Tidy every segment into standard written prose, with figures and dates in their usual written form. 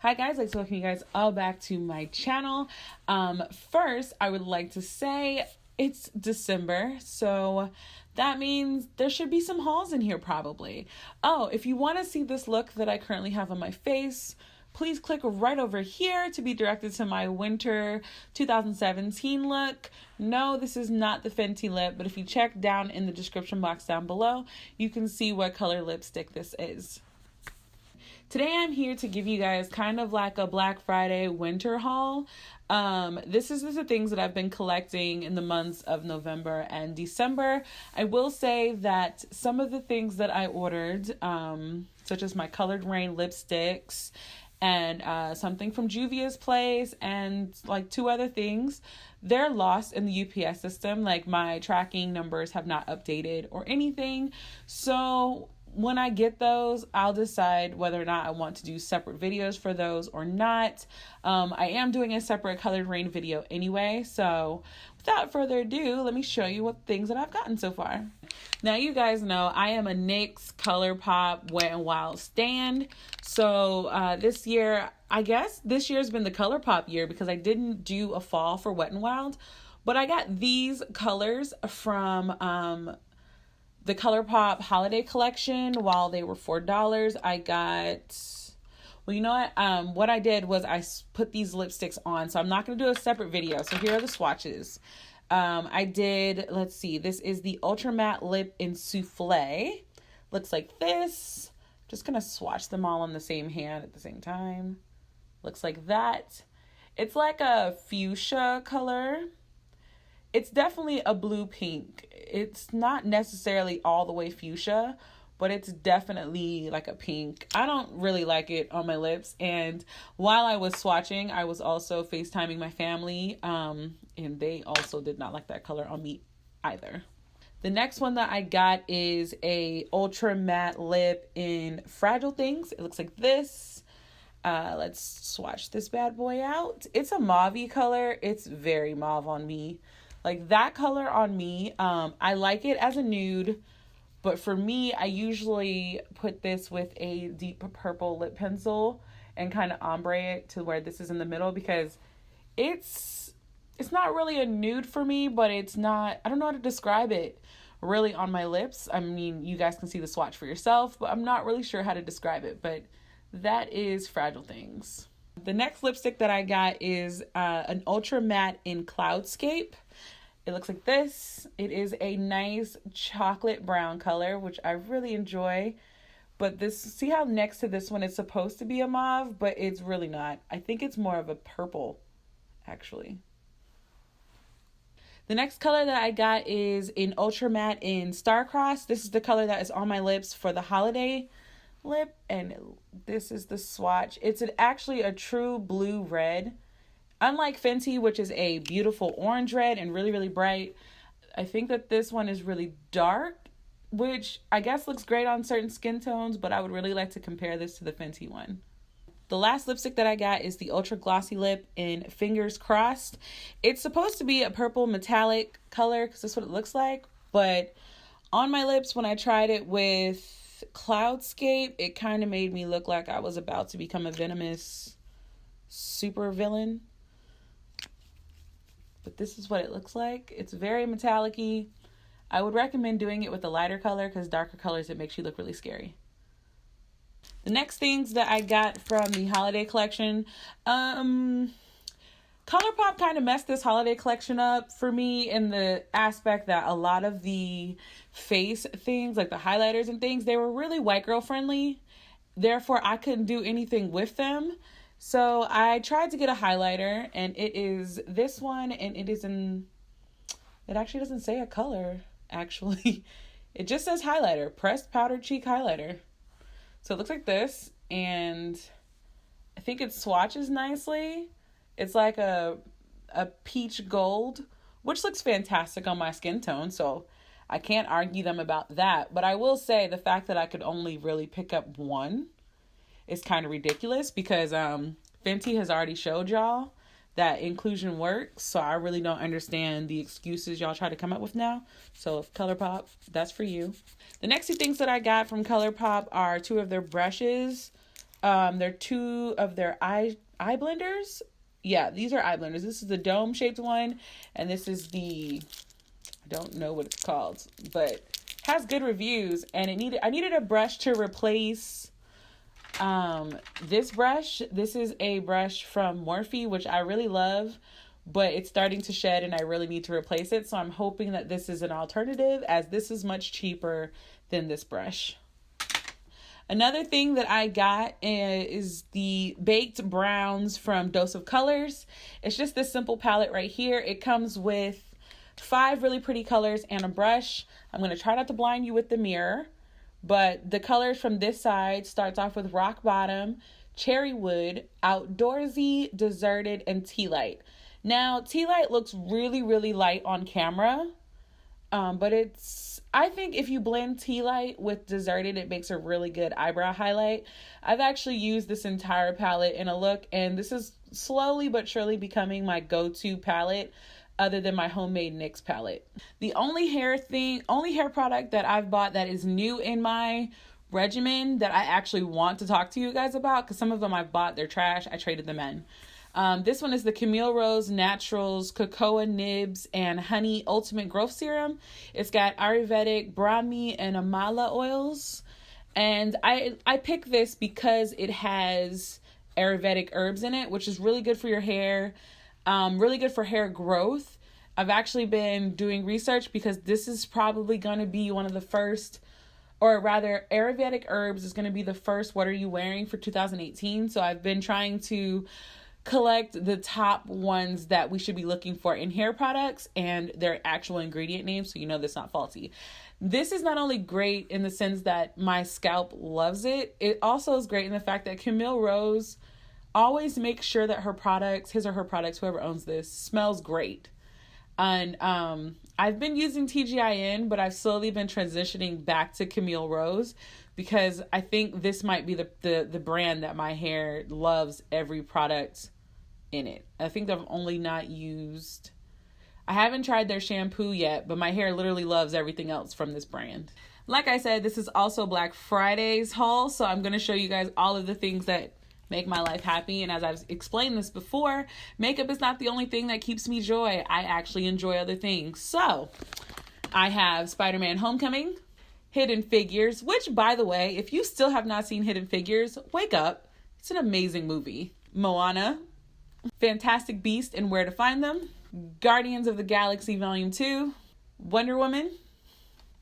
Hi guys, I'd like to welcome you guys all back to my channel. First, I would like to say it's December, so that means there should be some hauls in here probably. Oh, if you want to see this look that I currently have on my face, please click right over here to be directed to my winter 2017 look. No, this is not the Fenty lip, but if you check down in the description box down below, you can see what color lipstick this is. Today I'm here to give you guys kind of like a Black Friday winter haul. This is the things that I've been collecting in the months of November and December. I will say that some of the things that I ordered, such as my Colored Rain lipsticks and something from Juvia's Place and like 2 other things, they're lost in the UPS system. Like my tracking numbers have not updated or anything. So when I get those, I'll decide whether or not I want to do separate videos for those or not. I am doing a separate Colored Rain video anyway, so without further ado, let me show you what things that I've gotten so far. Now, you guys know I am a NYX ColourPop Wet n Wild stan, so this year, I guess this year's been the ColourPop year because I didn't do a fall for Wet n Wild, but I got these colors from the ColourPop holiday collection while they were $4. I got, well, you know what I did was I put these lipsticks on, so I'm not going to do a separate video. So here are the swatches. I did, let's see, this is the Ultra Matte Lip in Souffle. Looks like this. Just going to swatch them all on the same hand at the same time. Looks like that. It's like a fuchsia color. It's definitely a blue pink. It's not necessarily all the way fuchsia, but it's definitely like a pink. I don't really like it on my lips. And while I was swatching, I was also FaceTiming my family. And they also did not like that color on me either. The next one that I got is a ultra matte lip in Fragile Things. It looks like this. Let's swatch this bad boy out. It's a mauve-y color. It's very mauve on me. Like that color on me, I like it as a nude, but for me, I usually put this with a deep purple lip pencil and kind of ombre it to where this is in the middle because it's not really a nude for me, but it's not, I don't know how to describe it really on my lips. I mean, you guys can see the swatch for yourself, but I'm not really sure how to describe it, but that is Fragile Things. The next lipstick that I got is an ultra matte in Cloudscape. It looks like this. It is a nice chocolate brown color, which I really enjoy. But this, see how next to this one it's supposed to be a mauve, but it's really not. I think it's more of a purple, actually. The next color that I got is in Ultra Matte in Starcrossed. This is the color that is on my lips for the holiday lip, and this is the swatch. It's actually a true blue red. Unlike Fenty, which is a beautiful orange red and really, really bright, I think that this one is really dark, which I guess looks great on certain skin tones, but I would really like to compare this to the Fenty one. The last lipstick that I got is the Ultra Glossy Lip in Fingers Crossed. It's supposed to be a purple metallic color because that's what it looks like, but on my lips when I tried it with Cloudscape, it kind of made me look like I was about to become a venomous super villain. But this is what it looks like. It's very metallic-y. I would recommend doing it with a lighter color because darker colors, it makes you look really scary. The next things that I got from the holiday collection, ColourPop kind of messed this holiday collection up for me in the aspect that a lot of the face things, like the highlighters and things, they were really white girl friendly. Therefore, I couldn't do anything with them. So I tried to get a highlighter, and it is this one, and it is in, it actually doesn't say a color, actually. It just says highlighter, pressed powder cheek highlighter. So it looks like this, and I think it swatches nicely. It's like a peach gold, which looks fantastic on my skin tone, so I can't argue them about that. But I will say the fact that I could only really pick up one is kind of ridiculous because Fenty has already showed y'all that inclusion works, so I really don't understand the excuses y'all try to come up with now. So if ColourPop, that's for you. The next 2 things that I got from ColourPop are 2 of their brushes. They're two of their eye blenders. Yeah, these are eye blenders. This is the dome shaped one, and this is the, I don't know what it's called, but has good reviews. And I needed a brush to replace this brush. This is a brush from Morphe, which I really love, but it's starting to shed and I really need to replace it. So I'm hoping that this is an alternative, as this is much cheaper than this brush. Another thing that I got is the Baked Browns from Dose of Colors. It's just this simple palette right here. It comes with 5 really pretty colors and a brush. I'm going to try not to blind you with the mirror, but the colors from this side starts off with Rock Bottom, Cherry Wood, Outdoorsy, Deserted, and Tea Light. Now, Tea Light looks really, really light on camera, but I think if you blend Tea Light with Deserted, it makes a really good eyebrow highlight. I've actually used this entire palette in a look, and this is slowly but surely becoming my go-to palette other than my homemade NYX palette. The only hair product that I've bought that is new in my regimen that I actually want to talk to you guys about, because some of them I've bought, they're trash, I traded them in. This one is the Camille Rose Naturals Cocoa Nibs and Honey Ultimate Growth Serum. It's got Ayurvedic, Brahmi, and Amala oils. And I picked this because it has Ayurvedic herbs in it, which is really good for your hair, really good for hair growth. I've actually been doing research because this is probably going to be one of the first, or rather Ayurvedic herbs is going to be the first What Are You Wearing for 2018. So I've been trying to collect the top ones that we should be looking for in hair products and their actual ingredient names, so you know that's not faulty. This is not only great in the sense that my scalp loves it, it also is great in the fact that Camille Rose always makes sure that her products, his or her products, whoever owns this, smells great. And I've been using TGIN, but I've slowly been transitioning back to Camille Rose because I think this might be the brand that my hair loves every product in it. I think I've only not used, I haven't tried their shampoo yet, but my hair literally loves everything else from this brand. Like I said, this is also Black Friday's haul, so I'm going to show you guys all of the things that make my life happy. And as I've explained this before, makeup is not the only thing that keeps me joy. I actually enjoy other things. So I have Spider-Man Homecoming, Hidden Figures, which, by the way, if you still have not seen Hidden Figures, wake up. It's an amazing movie. Moana, Fantastic Beasts and Where to Find Them, Guardians of the Galaxy Volume 2, Wonder Woman,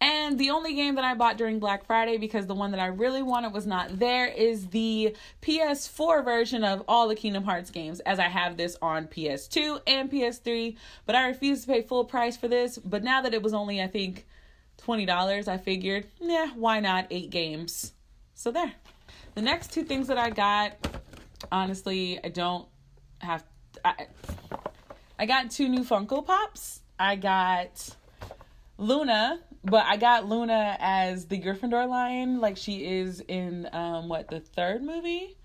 and the only game that I bought during Black Friday, because the one that I really wanted was not there, is the PS4 version of all the Kingdom Hearts games, as I have this on PS2 and PS3, but I refused to pay full price for this. But now that it was only, I think, $20, I figured, why not 8 games? So there. The next 2 things that I got, honestly, I got 2 new Funko Pops. I got Luna, but I got Luna as the Gryffindor lion, like she is in, the 3rd movie?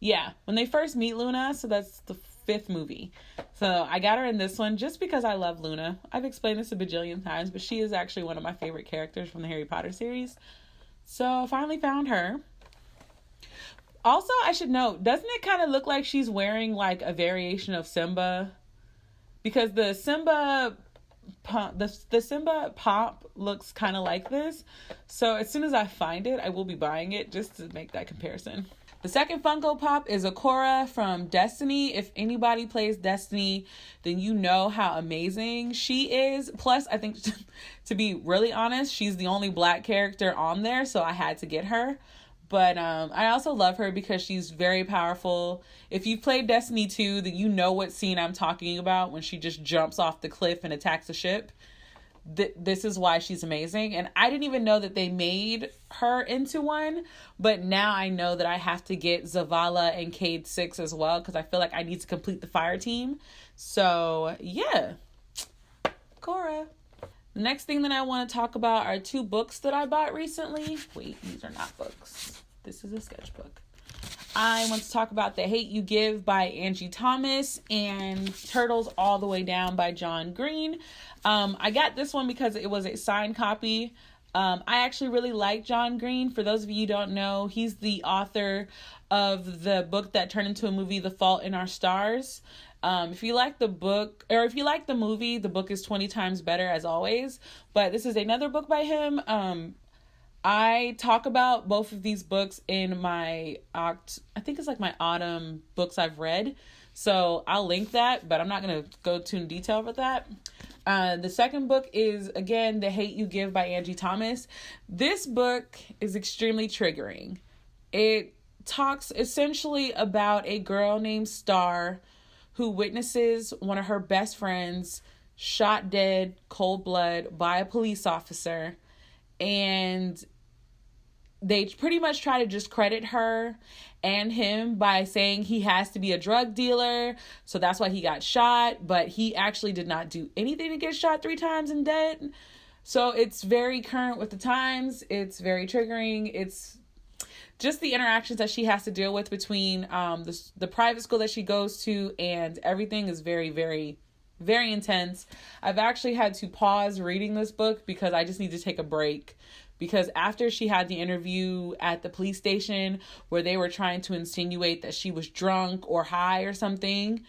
Yeah, when they first meet Luna, so that's the 5th movie. So I got her in this one just because I love Luna. I've explained this a bajillion times, but she is actually one of my favorite characters from the Harry Potter series. So I finally found her. Also, I should note, doesn't it kind of look like she's wearing like a variation of Simba? Because the Simba pop looks kind of like this. So as soon as I find it, I will be buying it just to make that comparison. The second Funko Pop is Ikora from Destiny. If anybody plays Destiny, then you know how amazing she is. Plus, I think, to be really honest, she's the only Black character on there, so I had to get her. But I also love her because she's very powerful. If you've played Destiny 2, then you know what scene I'm talking about when she just jumps off the cliff and attacks a ship. This is why she's amazing. And I didn't even know that they made her into one. But now I know that I have to get Zavala and Cade 6 as well, because I feel like I need to complete the fire team. So, yeah. Cora. The next thing that I want to talk about are 2 books that I bought recently. Wait, these are not books. This is a sketchbook. I want to talk about The Hate You Give by Angie Thomas and Turtles All the Way Down by John Green. I got this one because it was a signed copy. I actually really like John Green. For those of you who don't know, he's the author of the book that turned into a movie, The Fault in Our Stars. If you like the book, or if you like the movie, the book is 20 times better as always. But this is another book by him. I talk about both of these books in my, I think it's like my autumn books I've read. So I'll link that, but I'm not going to go too in detail with that. The second book is, again, The Hate You Give by Angie Thomas. This book is extremely triggering. It talks essentially about a girl named Star who witnesses one of her best friends shot dead, cold blood, by a police officer. And they pretty much try to discredit her and him by saying he has to be a drug dealer, so that's why he got shot, but he actually did not do anything to get shot 3 times and dead. So it's very current with the times. It's very triggering. It's just the interactions that she has to deal with between the private school that she goes to, and everything is very, very, very intense. I've actually had to pause reading this book because I just need to take a break. Because after she had the interview at the police station where they were trying to insinuate that she was drunk or high or something,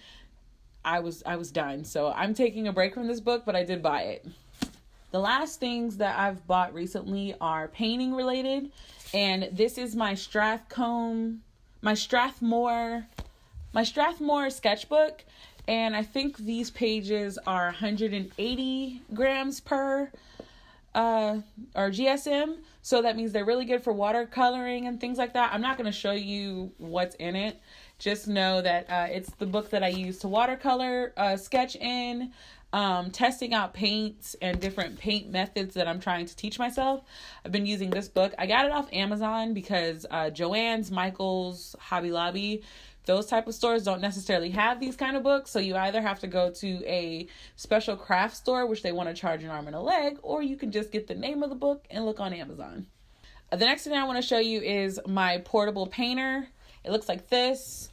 I was done. So I'm taking a break from this book, but I did buy it. The last things that I've bought recently are painting related. And this is my Strathmore sketchbook. And I think these pages are 180 grams per or GSM, so that means they're really good for watercoloring and things like that. I'm not going to show you what's in it. Just know that it's the book that I use to watercolor, sketch in, testing out paints and different paint methods that I'm trying to teach myself. I've been using this book. I got it off Amazon because Joann's, Michael's, Hobby Lobby, those type of stores don't necessarily have these kind of books. So you either have to go to a special craft store, which they want to charge an arm and a leg, or you can just get the name of the book and look on Amazon. The next thing I want to show you is my portable painter. It looks like this.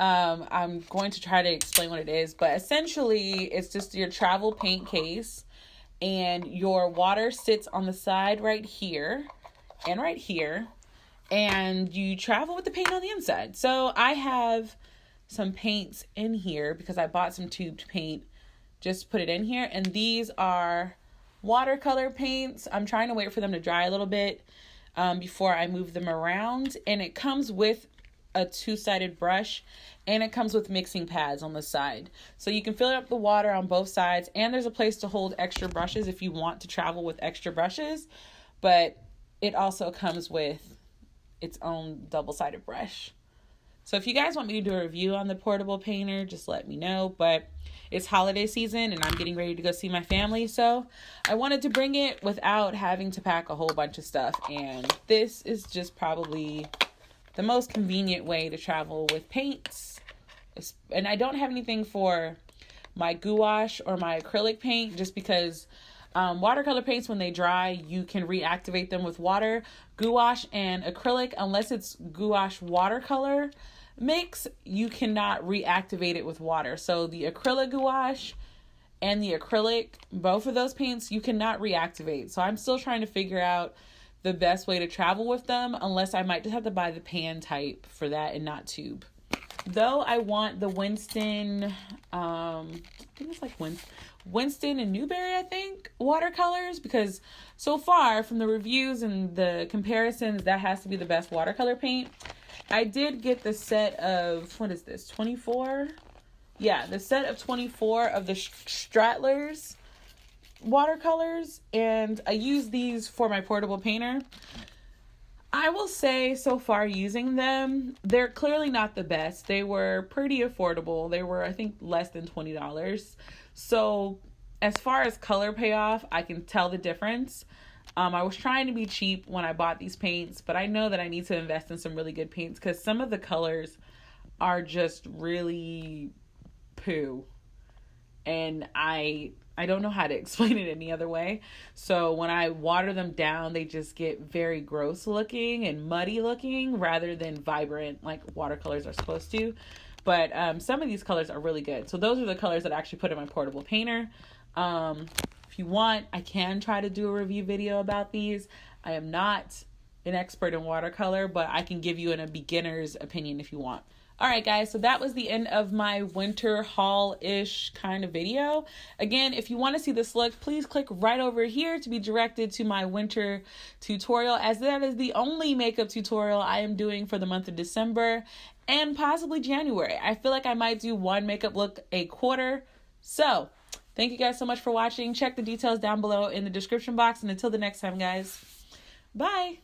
I'm going to try to explain what it is, but essentially it's just your travel paint case, and your water sits on the side right here and right here. And you travel with the paint on the inside. So I have some paints in here because I bought some tubed paint. Just put it in here. And these are watercolor paints. I'm trying to wait for them to dry a little bit before I move them around. And it comes with a 2-sided brush. And it comes with mixing pads on the side. So you can fill up the water on both sides. And there's a place to hold extra brushes if you want to travel with extra brushes. But it also comes with its own double-sided brush. So if you guys want me to do a review on the portable painter, just let me know. But it's holiday season and I'm getting ready to go see my family, so I wanted to bring it without having to pack a whole bunch of stuff. And this is just probably the most convenient way to travel with paints. And I don't have anything for my gouache or my acrylic paint, just because watercolor paints, when they dry, you can reactivate them with water. Gouache and acrylic, unless it's gouache watercolor mix, you cannot reactivate it with water. So the acrylic gouache and the acrylic, both of those paints, you cannot reactivate. So I'm still trying to figure out the best way to travel with them, unless I might just have to buy the pan type for that and not tube. Though I want the Winston, I think it's like Winston and Newberry, I think, watercolors, because so far from the reviews and the comparisons, that has to be the best watercolor paint. I did get the set of, what is this, 24? Yeah, the set of 24 of the Stratler's watercolors, and I use these for my portable painter. I will say, so far using them, they're clearly not the best. They were pretty affordable. They were, I think, less than $20. So as far as color payoff, I can tell the difference. I was trying to be cheap when I bought these paints, but I know that I need to invest in some really good paints because some of the colors are just really poo. And I don't know how to explain it any other way. So when I water them down, they just get very gross looking and muddy looking rather than vibrant like watercolors are supposed to. But some of these colors are really good. So those are the colors that I actually put in my portable painter. If If you want, I can try to do a review video about these. I am not an expert in watercolor, but I can give you a beginner's opinion if you want. All right, guys, so that was the end of my winter haul-ish kind of video. Again, if you want to see this look, please click right over here to be directed to my winter tutorial, as that is the only makeup tutorial I am doing for the month of December and possibly January. I feel like I might do one makeup look a quarter. So, thank you guys so much for watching. Check the details down below in the description box, and until the next time, guys, bye.